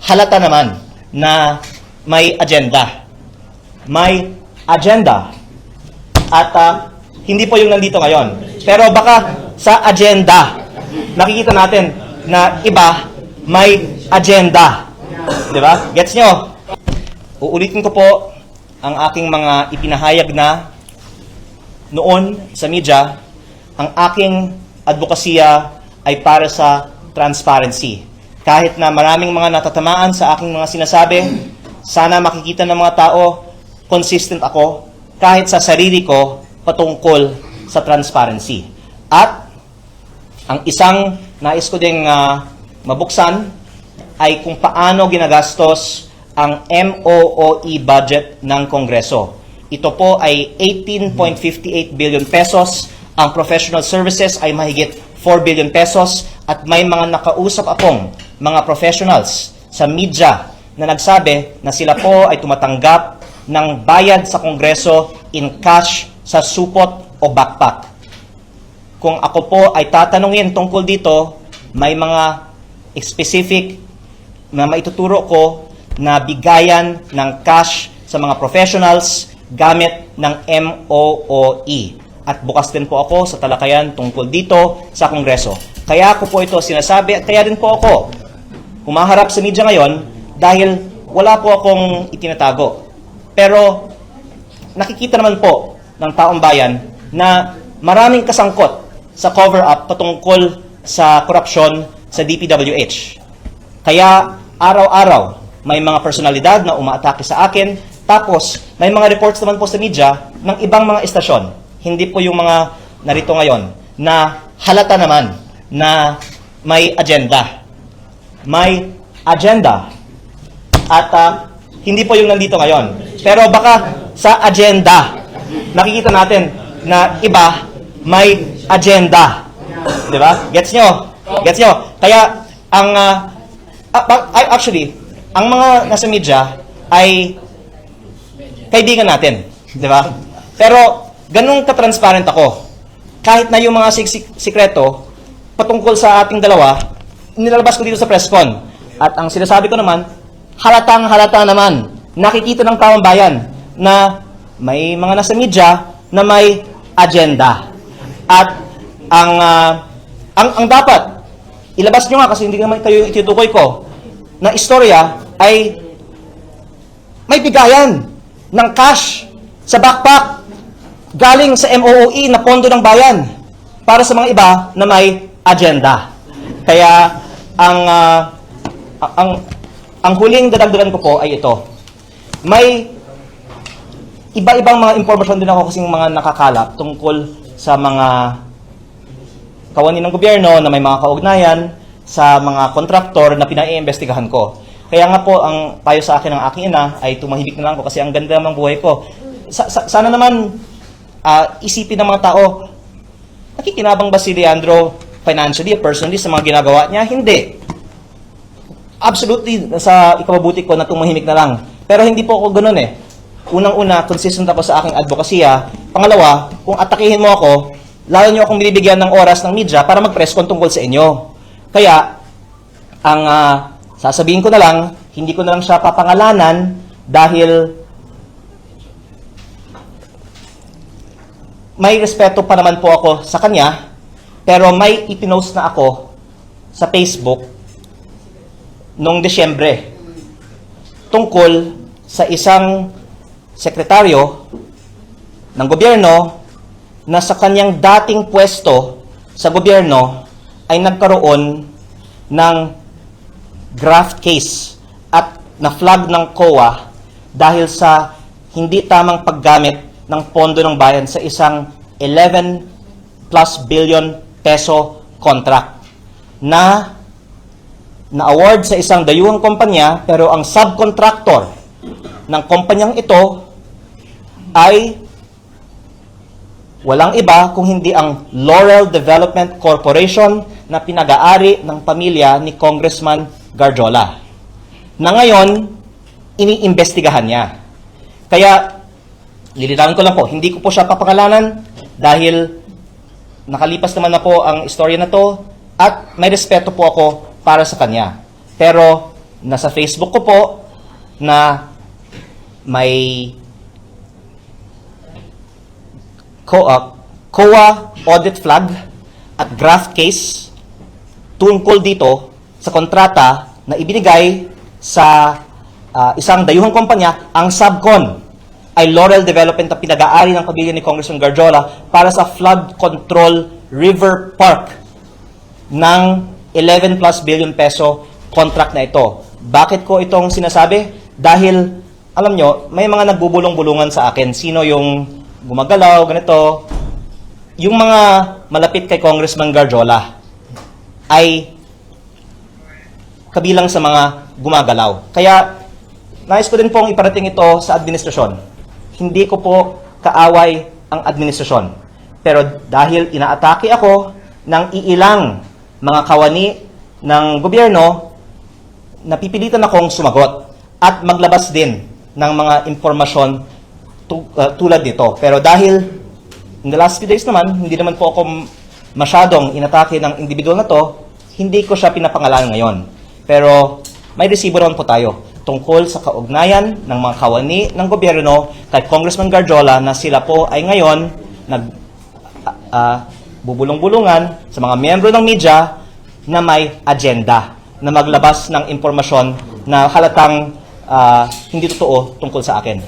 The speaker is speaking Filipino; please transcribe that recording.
halata naman na may agenda. May agenda. At hindi po yung nandito ngayon. Pero baka sa agenda, nakikita natin na iba may agenda. Di ba? Gets nyo? Uulitin ko po ang aking mga ipinahayag na noon sa media. Ang aking advokasya ay para sa transparency. Kahit na maraming mga natatamaan sa aking mga sinasabi, sana makikita ng mga tao, consistent ako, kahit sa sarili ko, patungkol sa transparency. At ang isang nais ko ding mabuksan ay kung paano ginagastos ang MOOE budget ng Kongreso. Ito po ay 18.58 billion pesos. Ang professional services ay mahigit 4 billion pesos. At may mga nakausap akong mga professionals sa media na nagsabi na sila po ay tumatanggap ng bayad sa Kongreso in cash sa supot o backpack. Kung ako po ay tatanungin tungkol dito, may mga specific na maituturo ko na bigayan ng cash sa mga professionals gamit ng MOOE. At bukas din po ako sa talakayan tungkol dito sa Kongreso. Kaya ko po ito sinasabi at kaya din po ako humaharap sa media ngayon dahil wala po akong itinatago. Pero nakikita naman po ng taong bayan na maraming kasangkot sa cover-up patungkol sa korupsyon sa DPWH. Kaya araw-araw may mga personalidad na umaatake sa akin, tapos may mga reports naman po sa media ng ibang mga estasyon. Hindi po yung mga narito ngayon na halata naman na may agenda. May agenda. At hindi po yung nandito ngayon. Pero baka sa agenda, nakikita natin na iba may agenda. Di ba? Gets nyo? Gets nyo? Kaya ang actually, ang mga nasa media ay kaibigan natin. Di ba? Pero ganun ka-transparent ako. Kahit na yung mga sikreto patungkol sa ating dalawa, nilalabas ko dito sa press con. At ang sinasabi ko naman, halatang halata naman, nakikita ng taong bayan na may mga nasa media na may agenda. At ang dapat, ilabas nyo nga kasi hindi naman kayo itutukoy ko, na istorya ay may bigayan ng cash sa backpack galing sa MOOE na pondo ng bayan para sa mga iba na may agenda. Kaya ang huling dadagdagan ko po ay ito. May iba-ibang mga impormasyon din ako kasing mga nakakalap tungkol sa mga kawani ng gobyerno na may mga kaugnayan sa mga kontraktor na pinaiimbestigahan ko. Kaya nga po, ang payo sa akin ng aking ina ay tumahimik na lang ko kasi ang ganda ng buhay ko. Sana naman isipin ng mga tao, nakikinabang ba si Leandro financially, personally, sa mga ginagawa niya? Hindi. Absolutely, sa ikababuti ko na tumahimik na lang. Pero hindi po ako ganun eh. Unang-una, consistent ako sa aking advokasya. Pangalawa, kung atakihin mo ako, lalo niyo akong binibigyan ng oras ng media para mag-press con tungkol sa inyo. Kaya, ang sasabihin ko na lang, hindi ko na lang siya papangalanan dahil may respeto pa naman po ako sa kanya, pero may ipinost na ako sa Facebook noong Desyembre tungkol sa isang sekretaryo ng gobyerno na sa kanyang dating pwesto sa gobyerno ay nagkaroon ng graft case at na-flag ng COA dahil sa hindi tamang paggamit ng pondo ng bayan sa isang 11 plus billion peso contract na na-award sa isang dayuhang kumpanya, pero ang subcontractor ng kumpanyang ito ay walang iba kung hindi ang Laurel Development Corporation na pinag-aari ng pamilya ni Congressman Garjola, na ngayon iniimbestigahan niya. Kaya lilitawin ko lang po, hindi ko po siya papangalanan dahil nakalipas naman na po ang istorya na to at may respeto po ako para sa kanya. Pero Nasa Facebook ko po na may COA audit flag at graft case tungkol dito sa kontrata na ibinigay sa isang dayuhang kumpanya. Ang subcon ay Laurel Development na pinag-aari ng pamilya ni Congressman Garjola para sa flood control river park ng 11 plus billion peso contract na ito. Bakit ko itong sinasabi? Dahil, alam nyo, may mga nagbubulong-bulungan sa akin. Sino yung gumagalaw, ganito. Yung mga malapit kay Congressman Garjola ay kabilang sa mga gumagalaw. Kaya, nais ko din pong iparating ito sa administrasyon. Hindi ko po kaaway ang administrasyon. Pero dahil inaatake ako ng iilang mga kawani ng gobyerno, napipilitan akong sumagot at maglabas din ng mga impormasyon tulad nito. Pero dahil in the last few days naman, hindi naman po ako masyadong inatake ng individual na to, hindi ko siya pinapangalanan ngayon. Pero may resibo naman po tayo tungkol sa kaugnayan ng mga kawani ng gobyerno kay Congressman Garjola na sila po ay ngayon bubulong-bulungan sa mga miyembro ng media na may agenda na maglabas ng impormasyon na halatang hindi totoo tungkol sa akin.